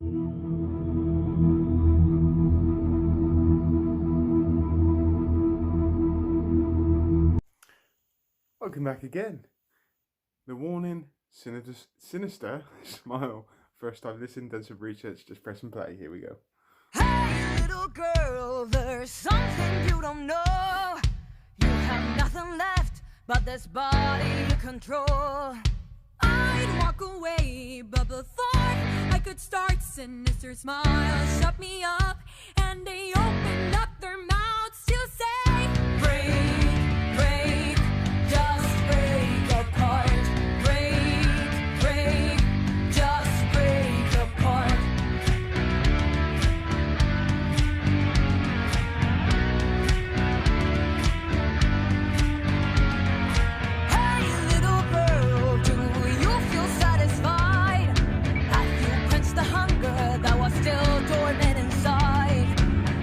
Welcome back again. The warning, sinister, smile. First time listening, done some research, just press and play. Here we go. Hey, little girl, there's something you don't know. You have nothing left but this body you control. I'd walk away, but before I could start, Sinister smile shut me up, and they opened up their mouths to say, break, break, just break apart. Break, break, just break apart. Hey, little girl, do you feel satisfied? Have you quenched the hunger that was still dormant inside?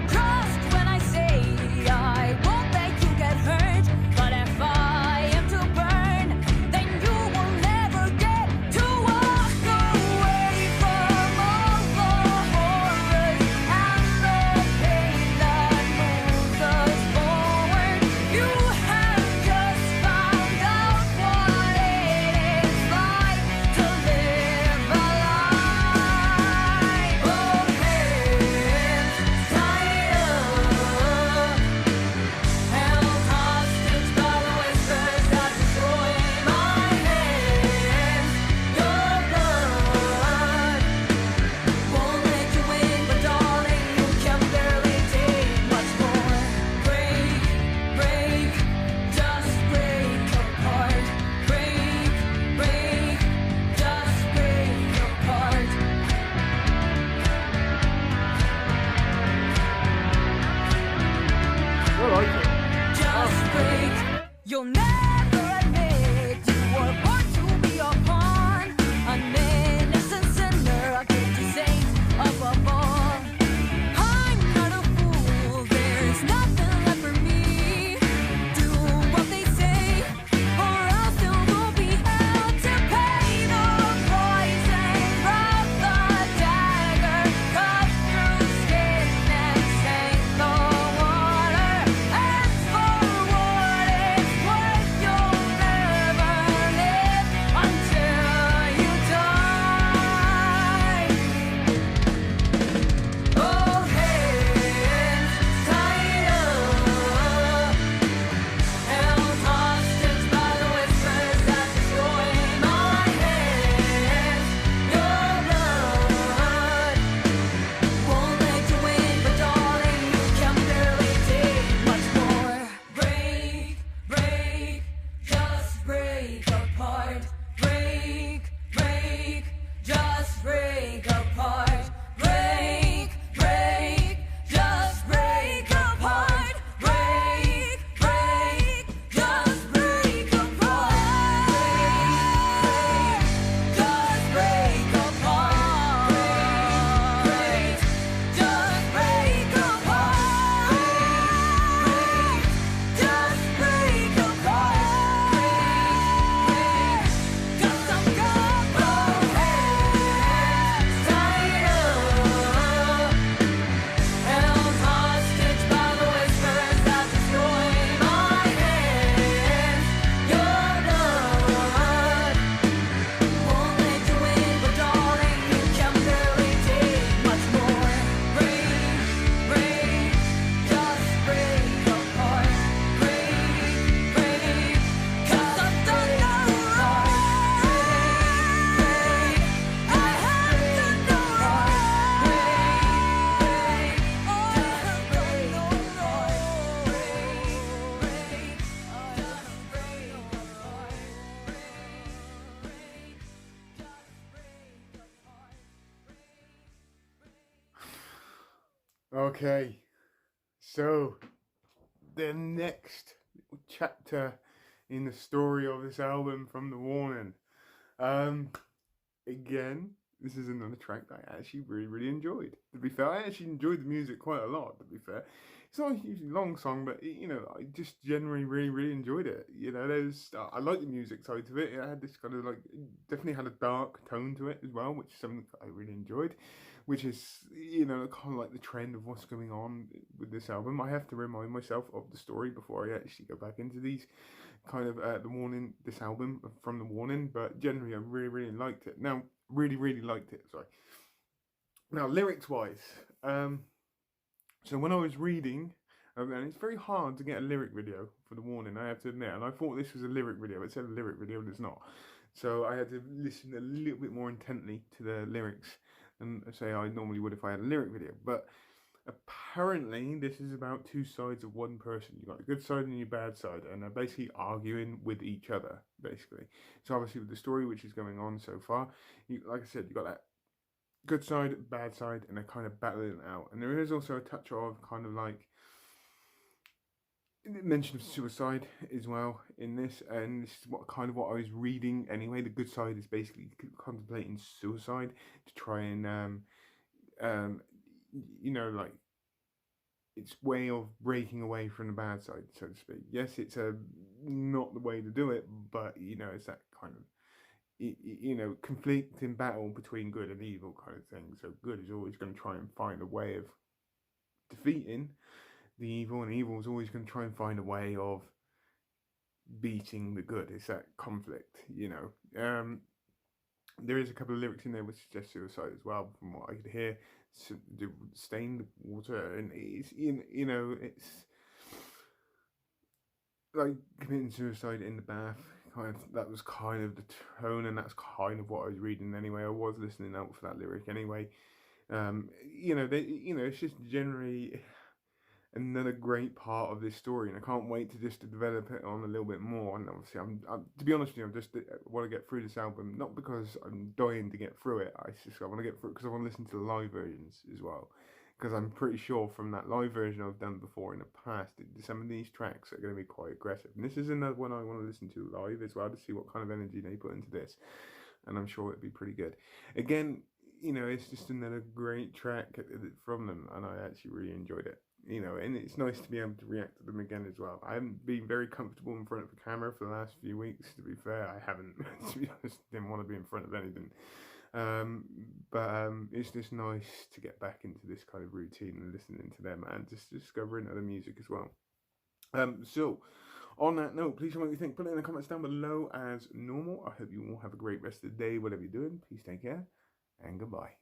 Trust when I say I won't let you get hurt, but if I am to burn, then you will never get to walk away from all the horrors and the pain that moves us forward. You have just found out what it is like to live a life. Both hands tied up, held hostage by the whispers that destroy my hands. Your blood won't let you win, but darling, you can barely take much more. Break, break, just break apart. Break, break, just break apart. I like it. Just break. You'll never admit you were born to be a pawn, an innocent sinner, a guilty saint above all. I'm not a fool. There's nothing left for me. Do what they say, or else you will be held to pay the poison from the dagger, cut through skin and stain the water. As for what it's worth, you'll never live until you die. Both hands tied up, held hostage by the whispers that destroy my hands. Your blood won't let you win, but darling, you can barely take much more. Break, break, just break apart. Break, break, just break apart. Break, break, just break apart. Break, break, just break apart. Just break apart. Break, just break apart. Just break apart. Just some couple hands tied up, held hostage by the whispers that destroy my hands. Your blood won't let you win, but darling, you can barely take much more. Break, break, just break apart. Break, break, 'cause I've done no wrong. Break, I have done no wrong. Break, I have done no wrong. Break, just break apart. Okay, so the next chapter in the story of this album from The Warning. Again, this is another track that I actually really enjoyed. To be fair, I actually enjoyed the music quite a lot. To be fair, it's not a hugely long song, but I just generally really enjoyed it. There's I like the music side of it. It had this kind of like definitely had a dark tone to it as well, which is something that I really enjoyed. Which is kind of like the trend of what's going on with this album. I have to remind myself of the story before I actually go back into these kind of the Warning, this album from the Warning. But generally, I really liked it. Now, really liked it. Sorry. Now, lyrics wise, so when I was reading, and it's very hard to get a lyric video for the Warning, I have to admit, and I thought this was a lyric video. It said a lyric video, and it's not. So I had to listen a little bit more intently to the lyrics than say I normally would if I had a lyric video. But apparently, this is about two sides of one person. You got the good side and your bad side, and they're basically arguing with each other. Basically, so obviously with the story which is going on so far, like I said, you got that good side, bad side, and they're kind of battling it out. And there is also a touch of kind of like mention of suicide as well in this, and this is what I was reading anyway. The good side is basically contemplating suicide to try and like its way of breaking away from the bad side, so to speak. Yes, it's not the way to do it, but it's that kind of conflict in battle between good and evil kind of thing. So good is always going to try and find a way of defeating the evil, and evil is always going to try and find a way of beating the good. It's that conflict, there is a couple of lyrics in there which suggest suicide as well, from what I could hear. The stained water, and it's it's like committing suicide in the bath. That was kind of the tone, and that's kind of what I was reading anyway. I was listening out for that lyric anyway. It's just generally another great part of this story, and I can't wait to just to develop it on a little bit more. And obviously, I'm to be honest with you, I just want to get through this album, not because I'm dying to get through it. I want to get through it because I want to listen to the live versions as well. Because I'm pretty sure from that live version I've done before in the past, some of these tracks are going to be quite aggressive. And this is another one I want to listen to live as well to see what kind of energy they put into this. And I'm sure it'd be pretty good. Again, it's just another great track from them, and I actually really enjoyed it. And it's nice to be able to react to them again as well. I haven't been very comfortable in front of the camera for the last few weeks, to be fair. I haven't, to be honest, didn't want to be in front of anything. But it's just nice to get back into this kind of routine and listening to them and just discovering other music as well. So on that note, please tell me what you think. Put it in the comments down below as normal. I hope you all have a great rest of the day, whatever you're doing. Please take care and goodbye.